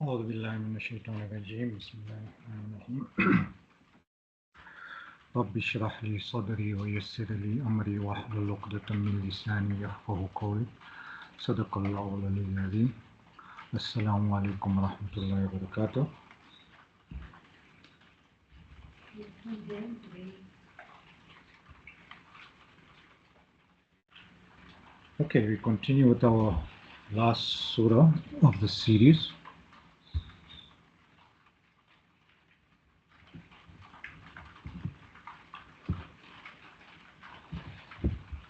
أعوذ بالله من الشيطان الرجيم بسم الله الرحمن الرحيم رب اشرح لي صدري ويسر لي أمري واحلل عقدة من لساني يفقهوا قولي صدق الله العلي العظيم السلام عليكم ورحمة الله وبركاته. Okay, we continue with our last surah of the series.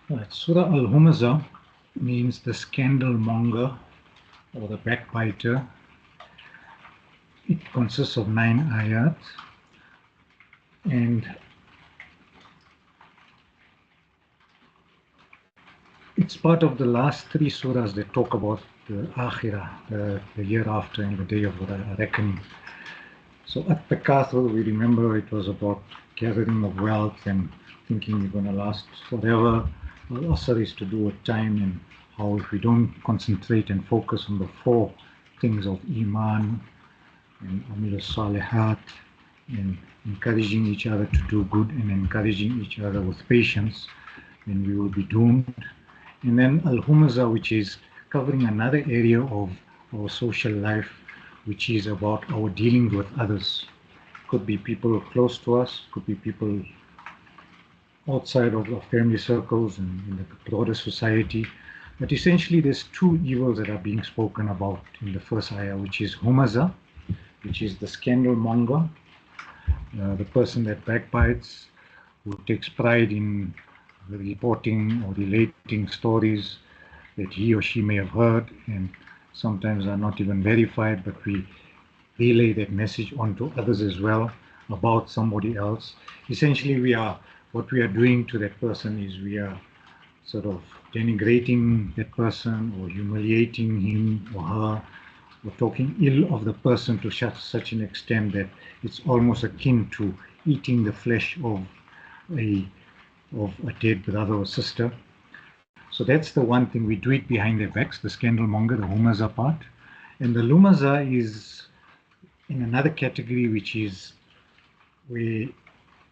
Right, Surah al Humazah means the scandal monger or the backbiter. It consists of 9 ayat, and it's part of the last 3 surahs that talk about the Akhirah, the year after and the day of reckoning. So at Takathur, we remember it was about gathering of wealth and thinking you're going to last forever. Al-Asr is to do with time and how if we don't concentrate and focus on the 4 things of Iman and Amil Salihat and encouraging each other to do good and encouraging each other with patience, then we will be doomed. And then Al Humazah, which is covering another area of our social life, which is about our dealings with others. Could be people close to us, could be people outside of our family circles and in the broader society. But essentially, there's 2 evils that are being spoken about in the first ayah, which is Humazah, which is the scandal monger, the person that backbites, who takes pride in reporting or relating stories that he or she may have heard and sometimes are not even verified, but we relay that message onto others as well about somebody else. Essentially, what we are doing to that person is we are sort of denigrating that person or humiliating him or her or talking ill of the person to such an extent that it's almost akin to eating the flesh of a dead brother or sister. So that's the one thing. We do it behind their backs, the scandal monger, the Humazah part. And the Lumazah is in another category, which is where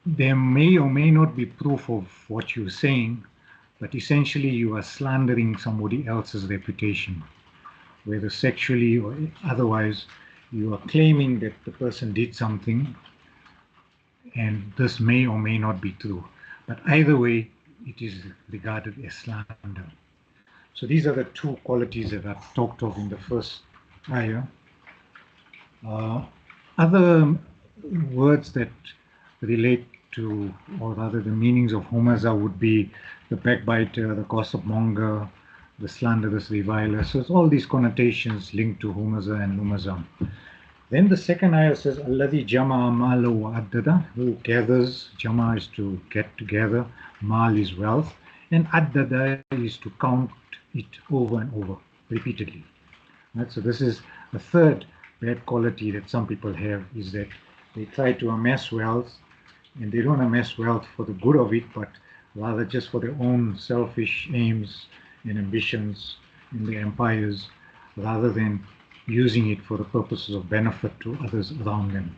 there may or may not be proof of what you're saying, but essentially you are slandering somebody else's reputation, whether sexually or otherwise. You are claiming that the person did something, and this may or may not be true. But either way, it is regarded as slander. So these are the 2 qualities that are talked of in the first ayah. Other words that relate to, or rather the meanings of Humazah would be the backbiter, the gossip monger, the slanderous reviler. So it's all these connotations linked to Humazah and Lumazah. Then the second ayah says, Alladhi jama'a mala wa addada, who gathers. Jama is to get together, mal is wealth, and addada is to count it over and over, repeatedly. Right? So this is a third bad quality that some people have, is that they try to amass wealth, and they don't amass wealth for the good of it, but rather just for their own selfish aims and ambitions in their empires, rather than using it for the purposes of benefit to others around them.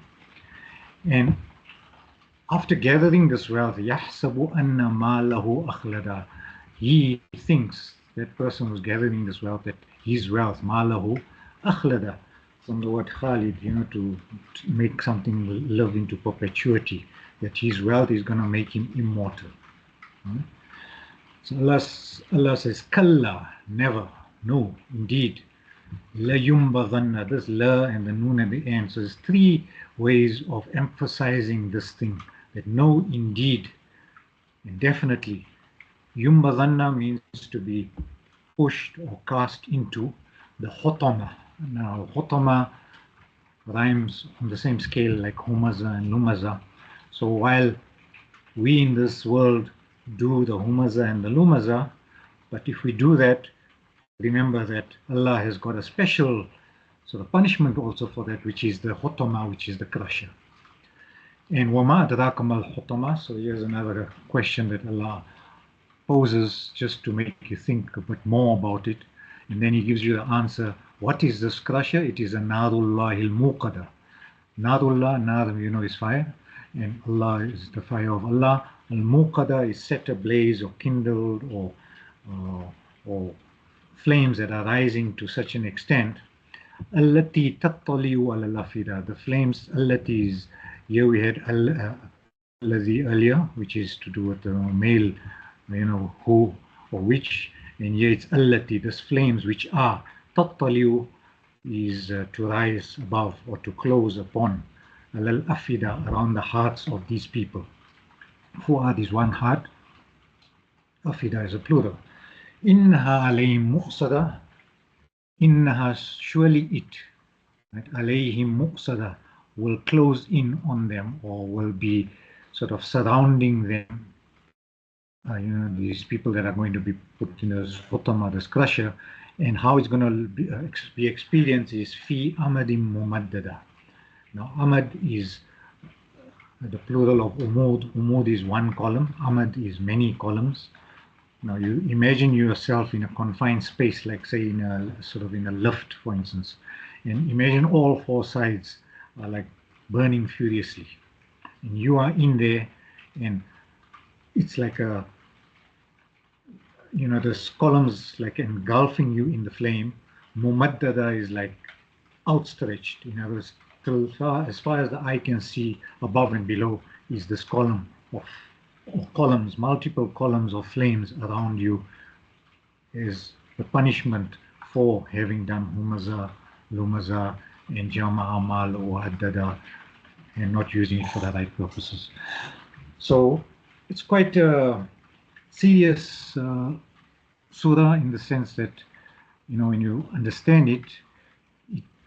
And after gathering this wealth, يَحْسَبُ أَنَّ مَالَهُ أَخْلَدًا, he thinks, that person who's gathering this wealth, that his wealth, مَالَهُ أَخْلَدًا, from the word Khalid, to make something live into perpetuity, that his wealth is going to make him immortal. So Allah says, Kalla, never, no, indeed. La yumbaghanna, this la and the noon at the end. So there's 3 ways of emphasizing this thing, that no, indeed, and definitely. Yumbaghanna means to be pushed or cast into the hotama. Now, hotama rhymes on the same scale like Humazah and Lumazah. So while we in this world do the Humazah and the Lumazah, but if we do that, remember that Allah has got a special sort of punishment also for that, which is the hotama, which is the crusher. And wama adraka mal hotama. So here's another question that Allah poses just to make you think a bit more about it. And then he gives you the answer, What is this crusher? It is a Narullah al-Muqada. Narullah, Nar, is fire, and Allah is the fire of Allah. Al-Muqada is set ablaze or kindled or flames that are rising to such an extent. Allati tattali'u ala al-afida. The flames, allati is, here we had allazi earlier, which is to do with the male, who or which, and here it's allati, these flames which are, tattali'u is to rise above or to close upon, ala al-afida, around the hearts of these people. Fu'ad is one heart, afida is a plural. Innaha alayhim muqsada, innaha, surely it, right, alayhim muqsada, will close in on them or will be sort of surrounding them. These people that are going to be put in this hutama, this crusher, and how it's going to be experienced is fi amadim mumaddada. Now, amad is the plural of umud. Umud is one column. Amad is many columns. Now, you imagine yourself in a confined space, like say in a lift, for instance, and imagine all four sides are like burning furiously, and you are in there, and it's like there's columns like engulfing you in the flame. Mumaddada is like outstretched. In other words, as far as the eye can see, above and below is this column of columns, multiple columns of flames around you, is the punishment for having done humazah, lumazah, and jama amal or haddada, and not using it for the right purposes. So it's quite a serious surah, in the sense that, when you understand it,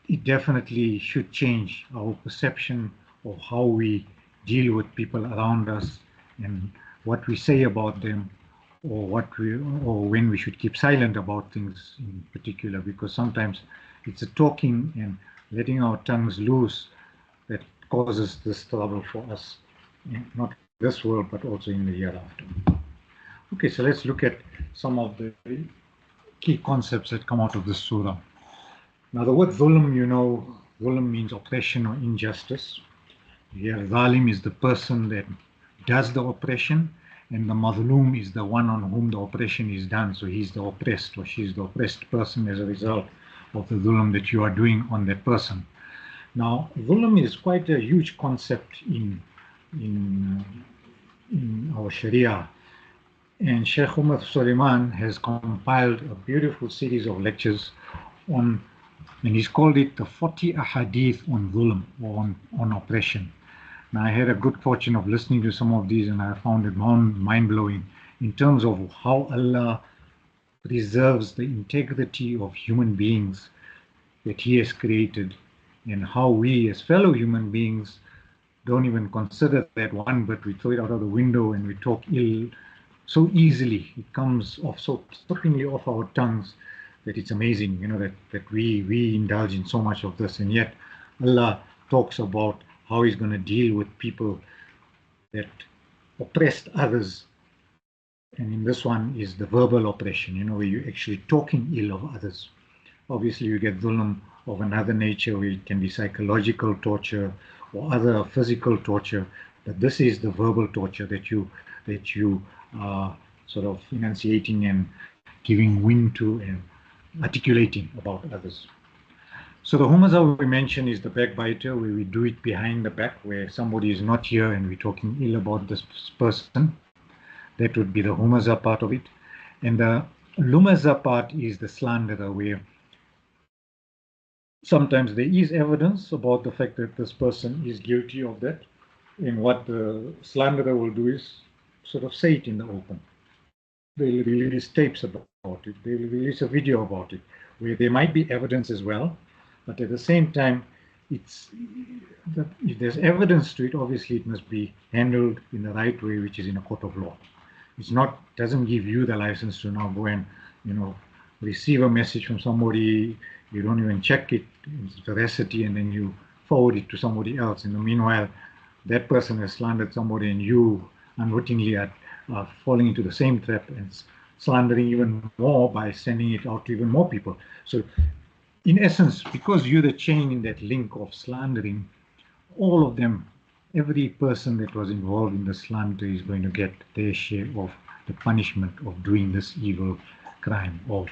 it definitely should change our perception of how we deal with people around us and what we say about them, or when we should keep silent about things in particular, because sometimes it's a talking and letting our tongues loose that causes this trouble for us, not this world but also in the hereafter. Okay, so let's look at some of the key concepts that come out of this surah. Now, the word zulm, zulm means oppression or injustice. Here, zalim is the person that does the oppression, and the mazlum is the one on whom the oppression is done. So he's the oppressed, or she's the oppressed person as a result of the zulm that you are doing on that person. Now, zulm is quite a huge concept in our Sharia. And Sheikh Umar Suleiman has compiled a beautiful series of lectures on, and he's called it the 40 ahadith on zulm, or on oppression. Now, I had a good fortune of listening to some of these, and I found it mind-blowing in terms of how Allah preserves the integrity of human beings that He has created, and how we as fellow human beings don't even consider that one, but we throw it out of the window and we talk ill so easily. It comes off so slippingly off our tongues that it's amazing, that we indulge in so much of this, and yet Allah talks about how He's going to deal with people that oppressed others. And in this one is the verbal oppression, where you're actually talking ill of others. Obviously, you get zulm of another nature, where it can be psychological torture or other physical torture, but this is the verbal torture that you are sort of enunciating and giving wind to and articulating about others. So the humazah we mentioned is the backbiter, where we do it behind the back, where somebody is not here and we're talking ill about this person. That would be the humazah part of it. And the lumazah part is the slanderer, where sometimes there is evidence about the fact that this person is guilty of that, and what the slanderer will do is sort of say it in the open. They'll release tapes about it, they'll release a video about it, where there might be evidence as well, but at the same time, if there's evidence to it, obviously it must be handled in the right way, which is in a court of law. Doesn't give you the license to now go and, receive a message from somebody, you don't even check its veracity, and then you forward it to somebody else. In the meanwhile, that person has slandered somebody, and you unwittingly are falling into the same trap and slandering even more by sending it out to even more people. So in essence, because you're the chain in that link of slandering, all of them, every person that was involved in the slander is going to get their share of the punishment of doing this evil crime of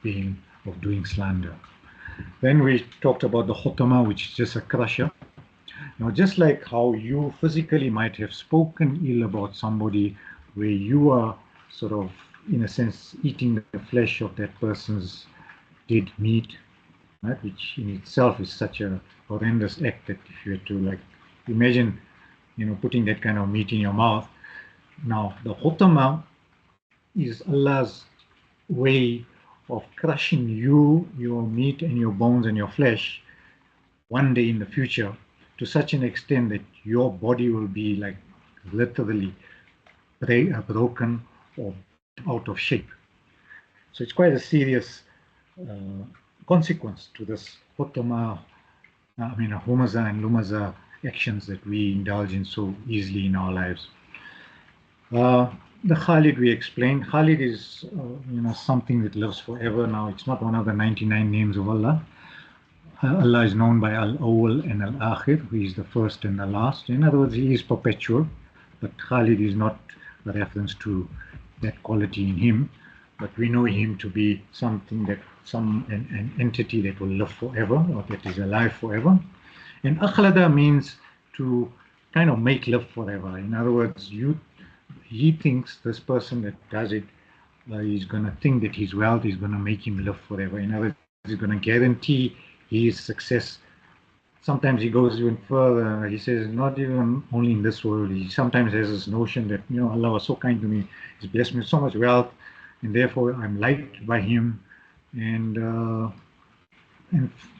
doing slander. Then we talked about the khutama, which is just a crusher. Now, just like how you physically might have spoken ill about somebody, where you are sort of, in a sense, eating the flesh of that person's dead meat, right? Which in itself is such a horrendous act that if you were to like imagine, putting that kind of meat in your mouth. Now, the khutama is Allah's way of crushing you, your meat and your bones and your flesh one day in the future to such an extent that your body will be like literally broken or out of shape. So it's quite a serious consequence to this Humazah and Lumazah actions that we indulge in so easily in our lives. The Khalid we explained. Khalid is, something that lives forever. Now, it's not one of the 99 names of Allah. Allah is known by Al-Awwal and Al-Akhir, who is the first and the last. In other words, he is perpetual, but Khalid is not a reference to that quality in him, but we know him to be something that, an entity that will live forever, or that is alive forever. And Akhlada means to kind of make live forever. In other words, he thinks this person that does it is going to think that his wealth is going to make him live forever. In other words, he's going to guarantee his success. Sometimes he goes even further. He says, not even only in this world. He sometimes has this notion that, Allah was so kind to me. He's blessed me with so much wealth, and therefore I'm liked by him. And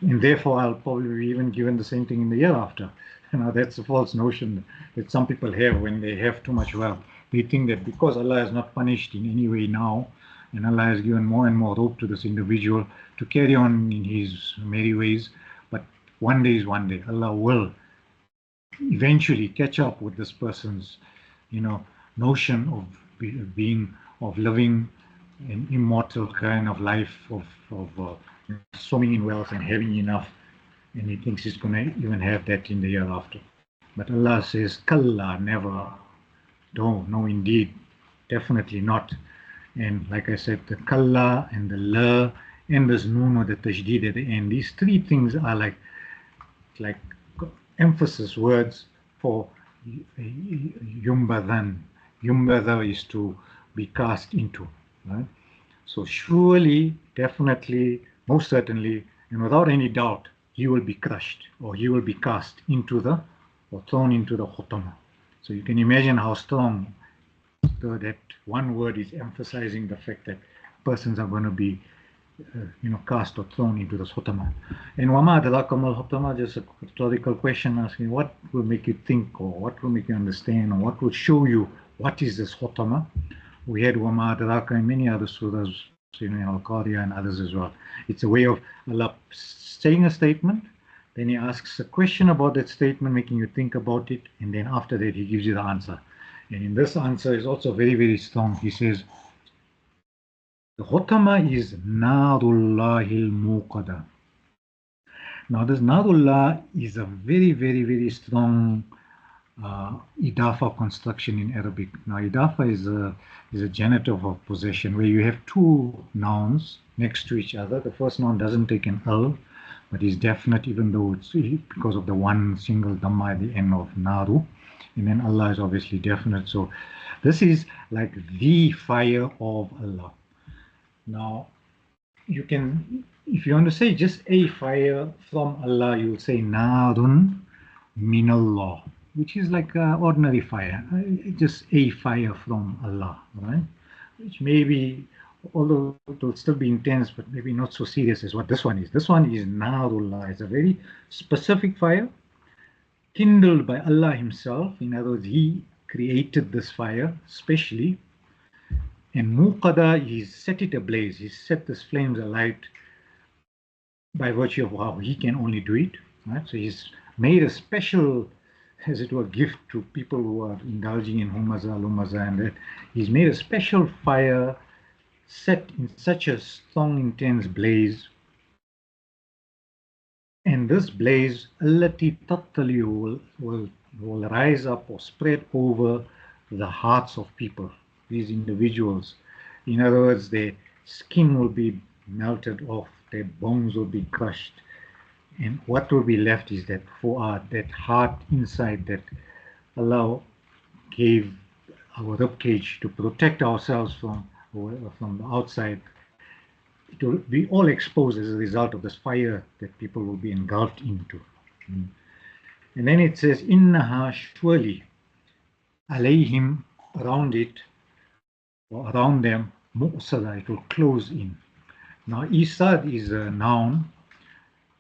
therefore I'll probably be even given the same thing in the year after. That's a false notion that some people have when they have too much wealth. They think that because Allah has not punished in any way now, and Allah has given more and more hope to this individual to carry on in his merry ways, but one day is one day. Allah will eventually catch up with this person's, notion of living an immortal kind of life of swimming in wealth and having enough, and he thinks he's going to even have that in the year after. But Allah says, Kalla, never. No, indeed, definitely not. And like I said, the Kalla and the La and this Noon or the Tajdeed at the end, these three things are like emphasis words for Yumbadhan. Yumbadha is to be cast into, right? So surely, definitely, most certainly, and without any doubt, he will be crushed, or he will be cast into or thrown into the khutama. So you can imagine how strong that one word is emphasizing the fact that persons are going to be, cast or thrown into the khutama. And wama adraka mal khutama, just a rhetorical question asking what will make you think, or what will make you understand, or what will show you what is this khutama. We had wama adraka in many other surahs, in Al-Qariya and others as well. It's a way of Allah saying a statement, then he asks a question about that statement, making you think about it, and then after that he gives you the answer. And in this answer is also very, very strong. He says, the khutama is Narullahil Muqada. Now this Narullah is a very, very, very strong idafa construction in Arabic. Now idafa is a genitive of possession, where you have two nouns next to each other. The first noun doesn't take an al, but is definite, even though it's because of the one single dhamma at the end of naru. And then Allah is obviously definite. So this is like the fire of Allah. Now you can, if you want to say just a fire from Allah, you will say narun minallah, which is like ordinary fire, just a fire from Allah, right? Which may be, although it will still be intense, but maybe not so serious as what this one is. This one is Narullah. It's a very specific fire, kindled by Allah Himself. In other words, He created this fire specially. And Muqada, He's set it ablaze. He's set this flames alight by virtue of how He can only do it. Right? So He's made a special, as it were, gift to people who are indulging in Humazah, Lumazah, and that. He's made a special fire set in such a strong, intense blaze And this blaze, allati tattali, will rise up or spread over the hearts of people, these individuals. In other words, their skin will be melted off, their bones will be crushed, and what will be left is that that heart inside that Allah gave our ribcage to protect ourselves from the outside. It will be all exposed as a result of this fire that people will be engulfed into. Mm. And then it says, Innaha, surely, alayhim, around it, or around them, mu'sada, it will close in. Now, isad is a noun,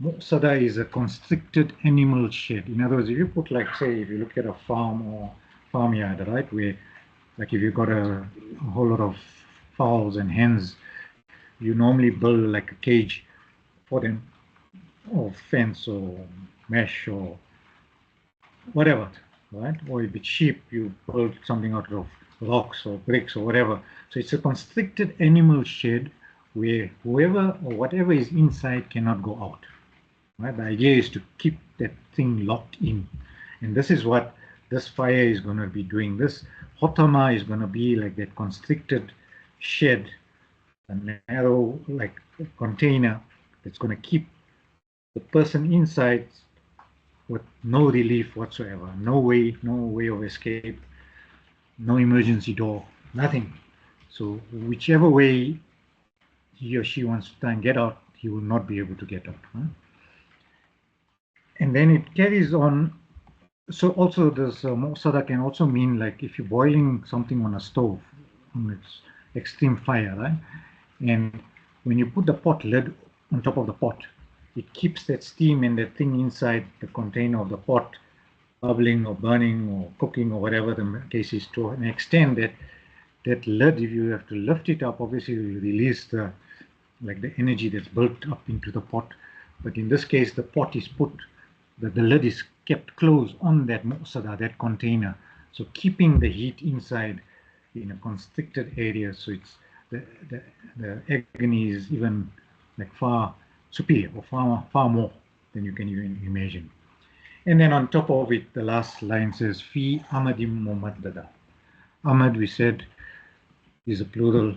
mu'sada is a constricted animal shed. In other words, if you put, like, say, if you look at a farm or farmyard, right, where, like, if you've got a whole lot of fowls and hens, you normally build like a cage for them, or fence or mesh or whatever, right? Or if it's sheep, you build something out of rocks or bricks or whatever. So it's a constricted animal shed where whoever or whatever is inside cannot go out. Right? The idea is to keep that thing locked in. And this is what this fire is going to be doing. This hotama is going to be like that constricted shed, a narrow like container that's going to keep the person inside with no relief whatsoever, no way of escape, no emergency door, nothing. So whichever way he or she wants to try and get out, he will not be able to get out. Huh? And then it carries on. So also this mu'sada can also mean like if you're boiling something on a stove, it's extreme fire, right? And when you put the pot lid on top of the pot, it keeps that steam and that thing inside the container of the pot bubbling or burning or cooking or whatever the case is, to an extent that that lid, if you have to lift it up, obviously you release the energy that's built up into the pot. But in this case, the pot is put, the lid is kept closed on that mu'sada, that container. So keeping the heat inside in a constricted area. So it's the agony is even like far superior or far more than you can even imagine. And then on top of it, the last line says, Fi amadim mumaddada. Amad, we said, is a plural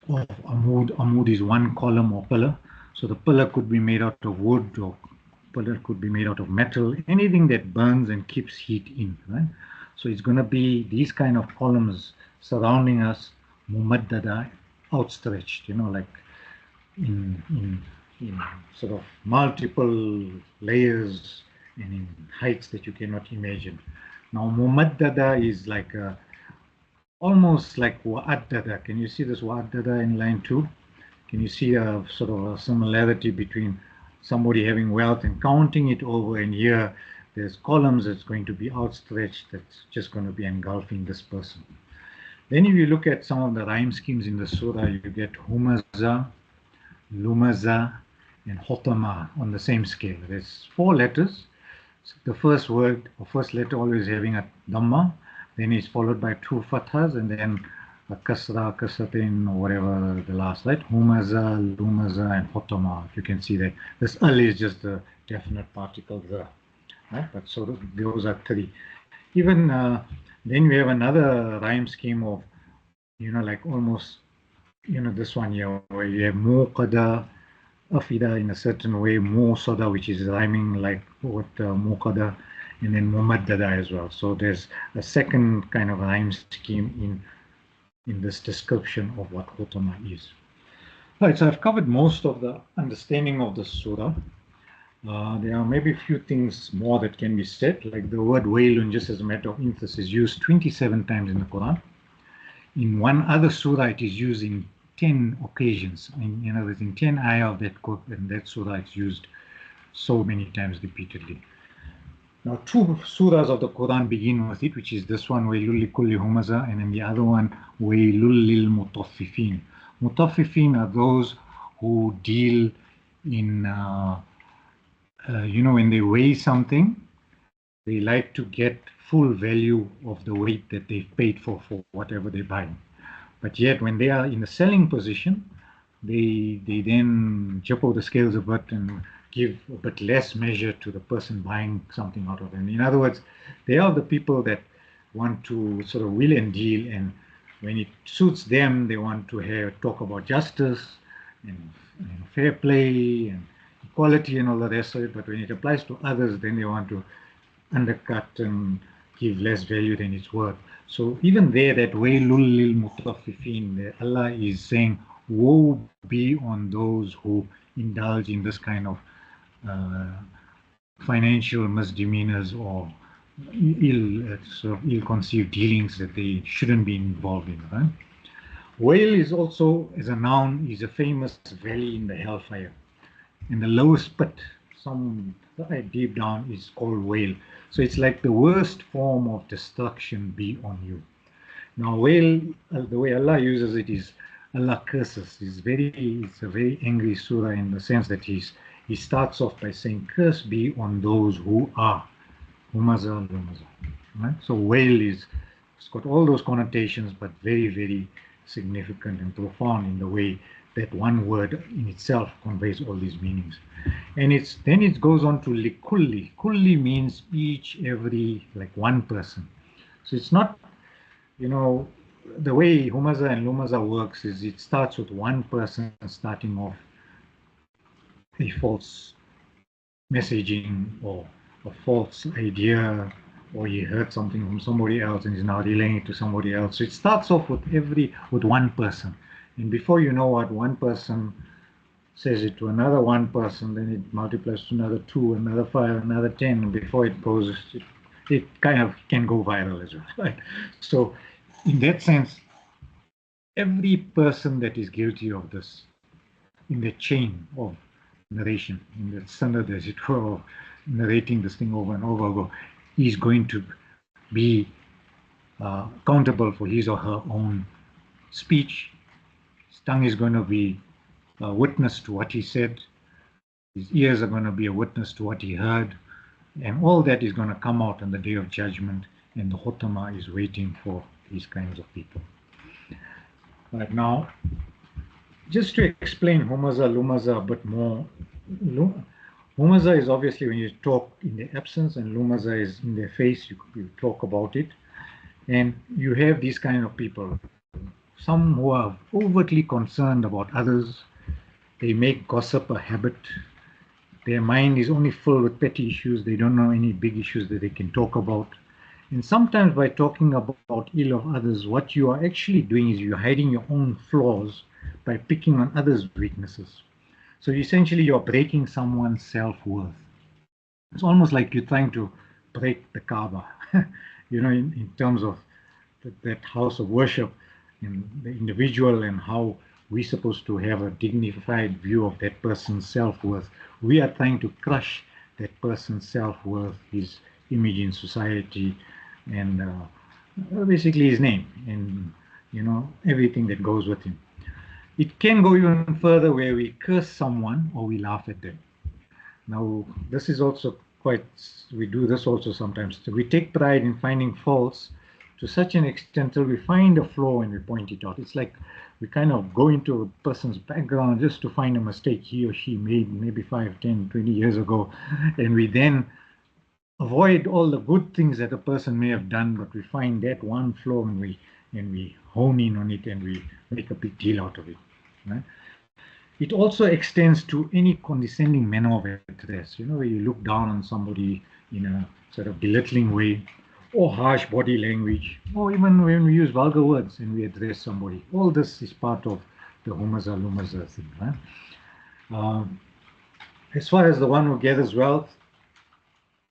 of amud. Amud is one column or pillar. So the pillar could be made out of wood, or pillar could be made out of metal, anything that burns and keeps heat in, right? So it's going to be these kind of columns surrounding us, mumaddada, outstretched, like in sort of multiple layers and in heights that you cannot imagine. Now, mumaddada is like almost like wa'addada. Can you see this wa'addada in line 2? Can you see a sort of a similarity between somebody having wealth and counting it over, and here there's columns that's going to be outstretched that's just going to be engulfing this person. Then if you look at some of the rhyme schemes in the surah, you get Humazah, Lumazah, and Hotama on the same scale. There's 4 letters. So the first word or first letter always having a dhamma, then it's followed by 2 fathas, and then a kasra, kasatin, or whatever the last, right? Humaza, lumaza, and hotama. You can see that this al is just the definite particle the, right? But so those are 3. Even then we have another rhyme scheme of, like almost, this one here where you have muqada, afida in a certain way, musada, which is rhyming like with muqada, and then mumaddada as well. So there's a second kind of rhyme scheme in this description of what hotama is. Right, so I've covered most of the understanding of the surah. There are maybe a few things more that can be said, like the word wailun, just as a matter of interest, is used 27 times in the Quran. In one other surah, it is used in 10 occasions. In other words, in 10 ayah of that surah, it's used so many times repeatedly. Now, 2 surahs of the Quran begin with it, which is this one, Wailul likulli humaza, and then the other one, Wailul lil mutaffifin. Mutaffifin are those who deal in, when they weigh something, they like to get full value of the weight that they've paid for whatever they're buying. But yet, when they are in a selling position, they then jump over the scales a bit and give a bit less measure to the person buying something out of them. In other words, they are the people that want to sort of wheel and deal, and when it suits them, they want to talk about justice and fair play and equality and all the rest of it. But when it applies to others, then they want to undercut and give less value than it's worth. So even there, that waylul lil mutaffifin, Allah is saying, woe be on those who indulge in this kind of uh, financial misdemeanors or sort of ill-conceived dealings that they shouldn't be involved in. Right? Whale is also, as a noun, is a famous valley in the hellfire. In the lowest pit, some deep down, is called whale. So it's like the worst form of destruction be on you. Now, whale, the way Allah uses it is Allah curses. It's a very angry surah in the sense that he starts off by saying, curse be on those who are Humazah al Humazah. Right? So whale it's got all those connotations, but very, very significant and profound in the way that one word in itself conveys all these meanings. And then it goes on to likulli. Kulli means each, every, like one person. So it's not, the way Humazah and Lumazah works is it starts with one person starting off a false messaging or a false idea, or he heard something from somebody else and is now relaying it to somebody else. So it starts off with one person. And before you know what, one person says it to another one person, then it multiplies to another 2, another 5, another 10, and before it goes, it kind of can go viral as well, right? So in that sense, every person that is guilty of this in the chain of narration, in the standard, as it were, of narrating this thing over and over again, is going to be accountable for his or her own speech. His tongue is going to be a witness to what he said. His ears are going to be a witness to what he heard. And all that is going to come out on the day of judgment. And the Hotama is waiting for these kinds of people. Right now, just to explain Humazah, Lumazah a bit more. Humazah is obviously when you talk in their absence, and Lumazah is in their face, you talk about it. And you have these kind of people. Some who are overtly concerned about others. They make gossip a habit. Their mind is only filled with petty issues. They don't know any big issues that they can talk about. And sometimes by talking about ill of others, what you are actually doing is you're hiding your own flaws by picking on others' weaknesses. So essentially you're breaking someone's self-worth. It's almost like you're trying to break the Kaaba, in terms of that house of worship and the individual and how we're supposed to have a dignified view of that person's self-worth. We are trying to crush that person's self-worth, his image in society, and basically his name, and everything that goes with him. It can go even further where we curse someone or we laugh at them. Now, this is also we do this also sometimes. We take pride in finding faults to such an extent till we find a flaw and we point it out. It's like we kind of go into a person's background just to find a mistake he or she made maybe 5, 10, 20 years ago, and we then avoid all the good things that a person may have done, but we find that one flaw and we hone in on it and we make a big deal out of it. Right? It also extends to any condescending manner of address, where you look down on somebody in a sort of belittling way, or harsh body language, or even when we use vulgar words and we address somebody. All this is part of the Humazah Lumazah thing. Right? As far as the one who gathers wealth,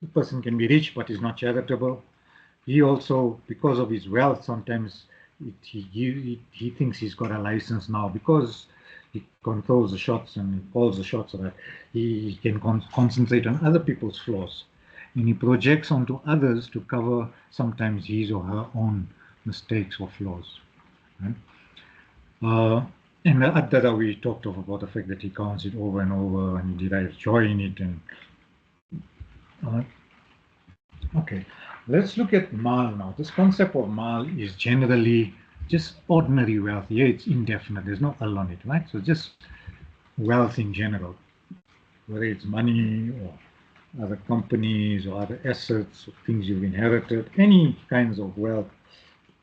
the person can be rich but is not charitable. He also, because of his wealth, sometimes he thinks he's got a license now because he controls the shots and he calls the shots, so that he can concentrate on other people's flaws. And he projects onto others to cover sometimes his or her own mistakes or flaws. Right? And the Addada, we talked about the fact that he counts it over and over and derives joy in it. And okay, let's look at mal now. This concept of mal is generally just ordinary wealth. Here it's indefinite. There's no al on it, right? So just wealth in general. whether it's money or other companies or other assets or things you've inherited, any kinds of wealth,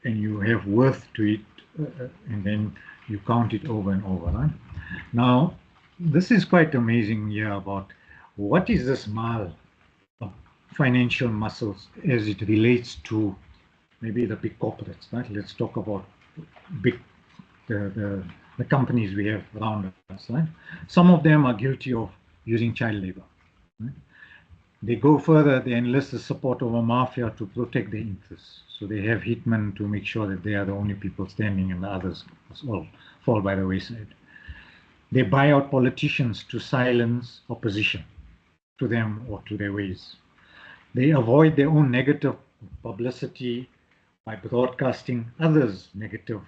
and you have worth to it, and then you count it over and over. Right? Now, this is quite amazing here about what is this mal of financial muscles as it relates to maybe the big corporates. Right? Let's talk about big the companies we have around us. Right? Some of them are guilty of using child labor. Right? They go further, they enlist the support of a mafia to protect their interests. So they have hitmen to make sure that they are the only people standing and the others all fall by the wayside. They buy out politicians to silence opposition to them or to their ways. They avoid their own negative publicity by broadcasting others' negativeness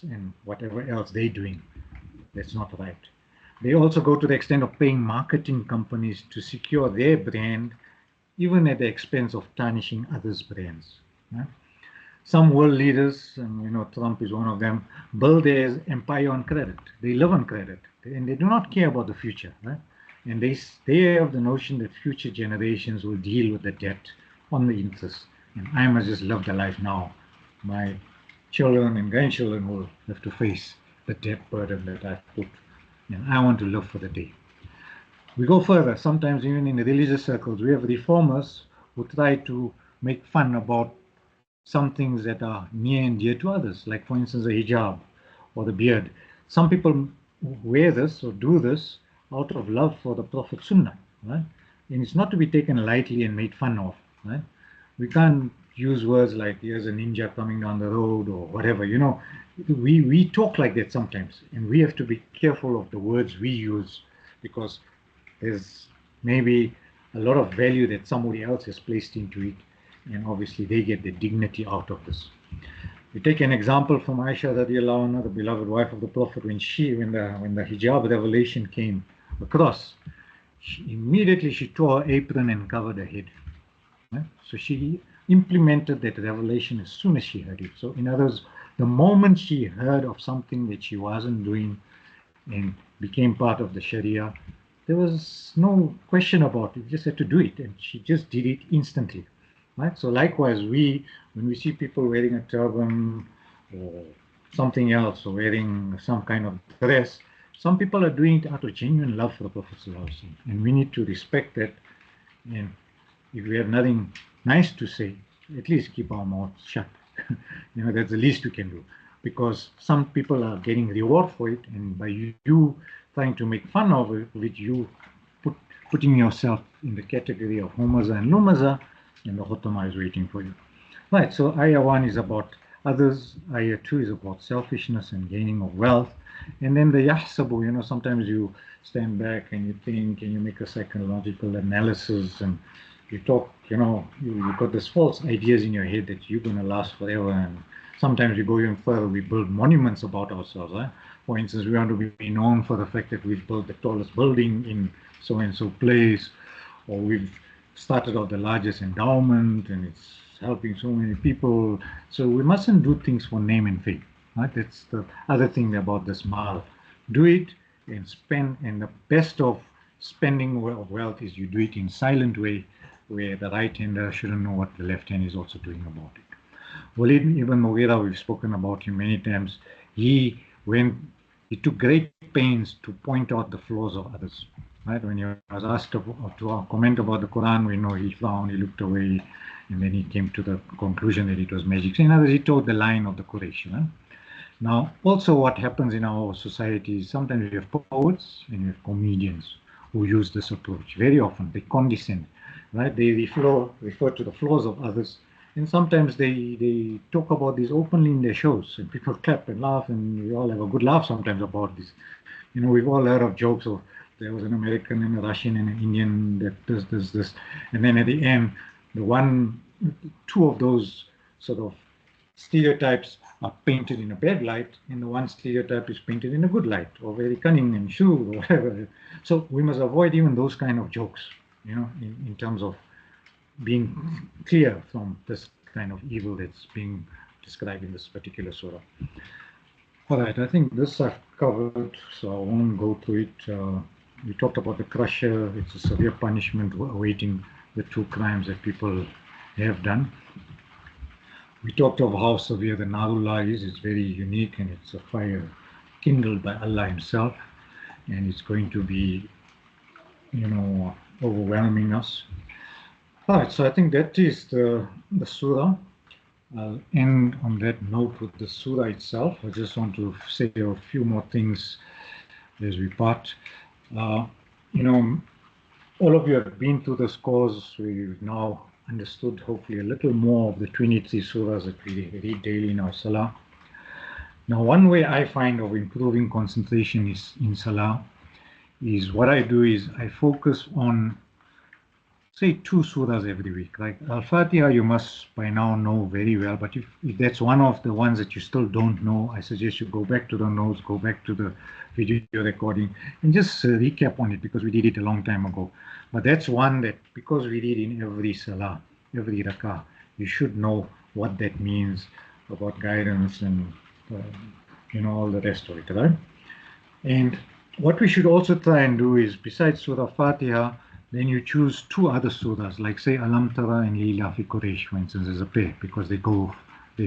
and whatever else they're doing that's not right. They also go to the extent of paying marketing companies to secure their brand, even at the expense of tarnishing others' brands. Yeah? Some world leaders, and Trump is one of them, build their empire on credit. They live on credit, and they do not care about the future. Right? And they have the notion that future generations will deal with the debt on the interest, and I must just live the life now. My children and grandchildren will have to face the debt burden that I've put, and I want to live for the day. We go further. Sometimes even in the religious circles, we have reformers who try to make fun about some things that are near and dear to others, like for instance the hijab or the beard. Some people wear this or do this out of love for the Prophet Sunnah, right? And it's not to be taken lightly and made fun of, right? We can't use words like here's a ninja coming down the road or whatever. We talk like that sometimes, and we have to be careful of the words we use because there's maybe a lot of value that somebody else has placed into it, and obviously they get the dignity out of this. We take an example from Aisha radiallahu anha, the beloved wife of the Prophet, when the hijab revelation came across, immediately she tore her apron and covered her head. Right? So she implemented that revelation as soon as she heard it. So in other words, the moment she heard of something that she wasn't doing and became part of the Sharia, there was no question about it. You just had to do it, and she just did it instantly. Right? So likewise, when we see people wearing a turban or something else, or wearing some kind of dress, some people are doing it out of genuine love for the Prophet ﷺ, and we need to respect that. And if we have nothing nice to say, at least keep our mouths shut. That's the least we can do, because some people are getting reward for it, and by you trying to make fun of it, with you putting yourself in the category of Humazah and Lumazah, and the Khutama is waiting for you. Right, so Ayah 1 is about others, Ayah 2 is about selfishness and gaining of wealth, and then the Yahsabu, sometimes you stand back and you think and you make a psychological analysis and you talk, you've got this false ideas in your head that you're going to last forever, and sometimes we go even further, we build monuments about ourselves. Right? For instance, we want to be known for the fact that we've built the tallest building in so-and-so place, or we've started off the largest endowment and it's helping so many people. So we mustn't do things for name and fame. Right? That's the other thing about this mal. Do it and spend, and the best of spending of wealth is you do it in silent way, where the right hander shouldn't know what the left hand is also doing about it. Walid ibn Mughira, we've spoken about him many times. He took great pains to point out the flaws of others. Right? When he was asked to comment about the Quran, we know he frowned, he looked away, and then he came to the conclusion that it was magic. So in other words, he told the line of the Quraysh. Right? Now, also what happens in our society is sometimes we have poets and we have comedians who use this approach. Very often they condescend, right? They refer to the flaws of others, and sometimes they talk about this openly in their shows, and people clap and laugh, and we all have a good laugh sometimes about this. We've all heard of jokes of there was an American and a Russian and an Indian that does this, and then at the end, two of those sort of stereotypes are painted in a bad light, and the one stereotype is painted in a good light, or very cunning and shrewd, or whatever. So we must avoid even those kind of jokes, in terms of being clear from this kind of evil that's being described in this particular surah. All right, I think this I've covered, so I won't go through it We talked about the crusher. It's a severe punishment awaiting the two crimes that people have done. We talked of how severe the Narullah is. It's very unique, and it's a fire kindled by Allah Himself, and it's going to be, overwhelming us. All right, so I think that is the surah. I'll end on that note with the surah itself. I just want to say a few more things as we part. Uh, you know, all of you have been through this course. We've now understood hopefully a little more of the 23 surahs that we read daily in our salah. Now, one way I find of improving concentration is in salah is what I do is I focus on, say, two surahs every week. Like Al-Fatiha, you must by now know very well, but if that's one of the ones that you still don't know, I suggest you go back to the notes, go back to the video recording, and just recap on it, because we did it a long time ago. But that's one that, because we read in every salah, every rakah, you should know what that means about guidance and all the rest of it, right? And what we should also try and do is, besides Surah Fatiha, then you choose two other surahs, like say Alam Tara and Lila fi Quraysh, for instance, as a pair, because they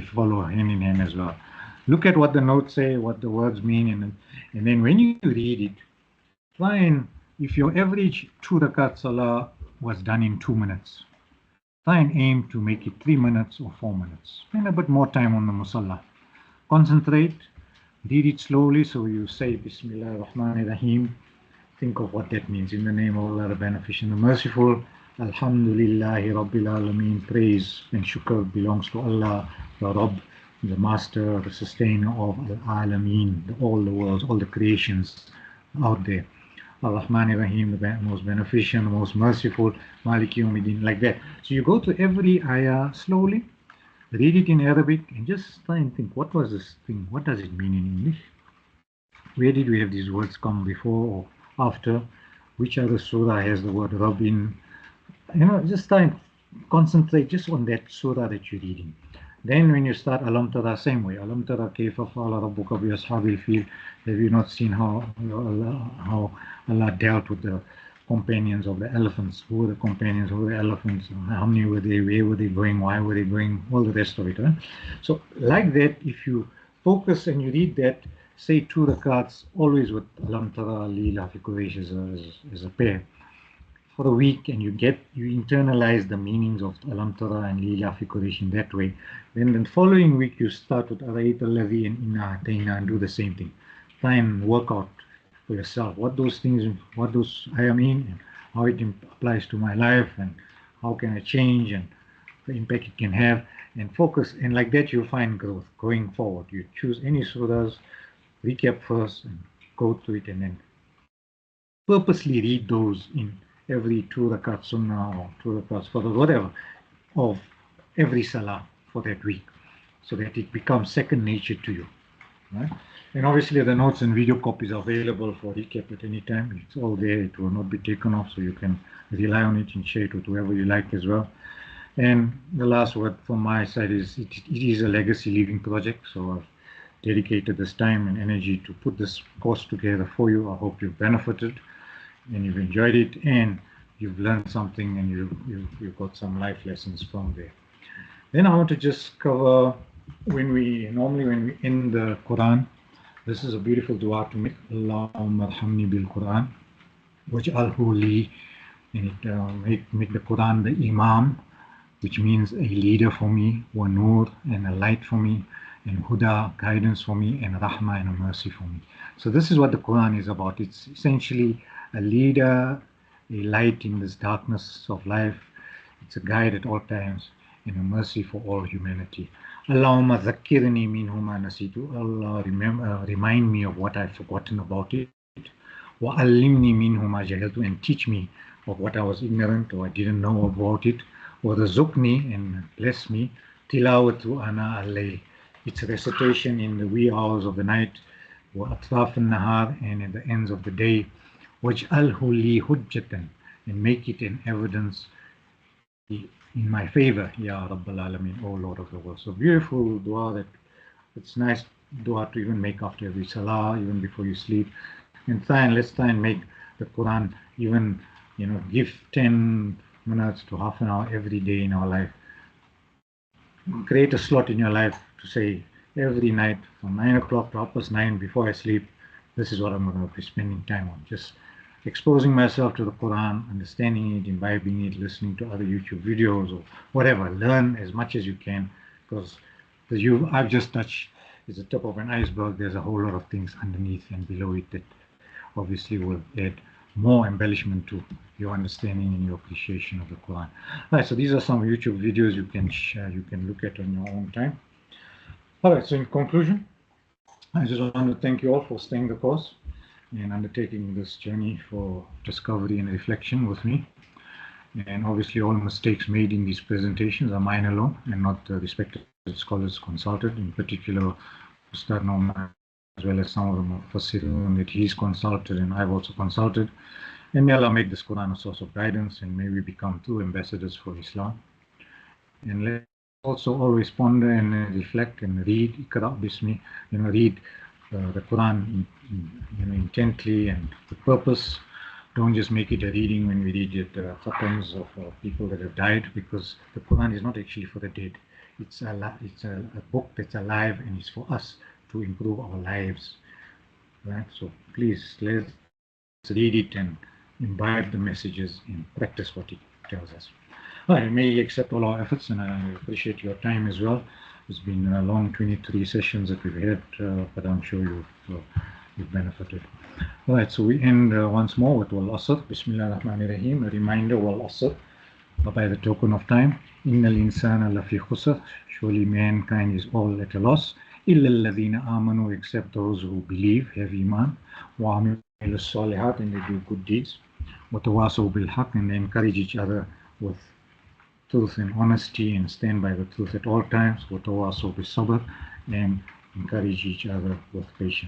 follow hand in hand as well. Look at what the notes say, what the words mean, and then when you read it, try and, if your average 2 rakat salah was done in 2 minutes, try and aim to make it 3 minutes or 4 minutes. Spend a bit more time on the musalla. Concentrate, read it slowly, so you say Bismillah ar-Rahman ar-Rahim. Think of what that means. In the name of Allah, the Beneficent, the Merciful. Alhamdulillahi Rabbil Alameen. Praise and shukr belongs to Allah, the Rabb, the Master, the Sustainer of Al-Alameen, all the worlds, all the creations out there. Ar-Rahman ar-Rahim, the most beneficent, the most merciful, Maliki Yawmiddin, like that. So you go to every ayah slowly, read it in Arabic, and just try and think, what was this thing? What does it mean in English? Where did we have these words come before or after? Which other surah has the word Rabb in? Just try and concentrate just on that surah that you're reading. Then when you start Alam Tara, same way. Alam Tara kayfa fa'ala rabbuka bi ashabil fil. Have you not seen how Allah dealt with the companions of the elephants? Who were the companions of the elephants? How many were they? Where were they going? Why were they going? All the rest of it. Right? So like that, if you focus and you read that, say 2 rakats, always with Alam Tara, Lila fi Quraysh as a pair, for a week, and you internalize the meanings of Alam Tara and Lila fi Quraysh in that way. Then the following week you start with Arayta Alladhi and Inna Atayna and do the same thing. Try and work out for yourself what those ayah mean, and how it applies to my life, and how can I change, and the impact it can have, and focus. And like that you'll find growth going forward. You choose any surahs, recap first, and go through it, and then purposely read those in every 2 rakat sunnah or 2 rakats for whatever of every salah for that week, so that it becomes second nature to you. Right? And obviously the notes and video copies are available for recap at any time. It's all there. It will not be taken off, so you can rely on it and share it with whoever you like as well. And the last word from my side is it is a legacy living project, so I've dedicated this time and energy to put this course together for you. I hope you've benefited and you've enjoyed it, and you've learned something, and you've got some life lessons from there. Then I want to just cover, when we end the Quran, this is a beautiful dua to make. Allahumma arhamni bil Quran waj'alhu li, and it make the Quran the Imam, which means a leader for me, wa nur, and a light for me, and huda, guidance for me, and rahma, and a mercy for me. So this is what the Quran is about. It's essentially a leader, a light in this darkness of life. It's a guide at all times, and a mercy for all humanity. Allahumma dhakkirni minhu ma nasitu. Allah, remind me of what I've forgotten about it. Wa allimni minhu ma jahiltu, and teach me of what I was ignorant or I didn't know about it. Wa razukni, and bless me. Tilawatu ana al-layl, its recitation in the wee hours of the night. Wa atraf al-nahar, and at the ends of the day. Waj'alhu li hujjatan, and make it an evidence in my favor, Ya Rabbal Alameen, O Lord of the world. So beautiful dua, that it's nice dua to even make after every salah, even before you sleep. And let's try and make the Quran, even, give 10 minutes to half an hour every day in our life. Create a slot in your life to say, every night from 9 o'clock to 9:30 before I sleep, this is what I'm going to be spending time on. Just exposing myself to the Quran, understanding it, imbibing it, listening to other YouTube videos or whatever. Learn as much as you can, because I've just touched is the tip of an iceberg. There's a whole lot of things underneath and below it that obviously will add more embellishment to your understanding and your appreciation of the Quran. All right, so these are some YouTube videos you can share, you can look at on your own time. All right, so in conclusion, I just want to thank you all for staying the course and undertaking this journey for discovery and reflection with me. And obviously all mistakes made in these presentations are mine alone and not the respected scholars consulted, in particular Ustad Norman, as well as some of the Mufassirun that he's consulted and I've also consulted. And may Allah make this Quran a source of guidance, and may we become true ambassadors for Islam. And let's also always ponder and reflect and read Iqra Bismi, read the Quran intently and with purpose. Don't just make it a reading when we read it khatams of people that have died, because the Quran is not actually for the dead. It's a book that's alive, and it's for us to improve our lives. Right? So please, let's read it and imbibe the messages and practice what it tells us. All right, may you accept all our efforts, and I appreciate your time as well. It's been a long 23 sessions that we've had, but I'm sure you've benefited. All right, so we end once more with Wal Asr, Bismillah ar-Rahman ar-Rahim, a reminder, Wal Asr, by the token of time, Innal insana lafi khusr, surely mankind is all at a loss, illa alladhina amanu, except those who believe, have iman, wa amilu salihat, and they do good deeds, wa tawasaw bil haqq, and they encourage each other with truth and honesty and stand by the truth at all times, wa tawasaw bis sabr, and encourage each other with patience.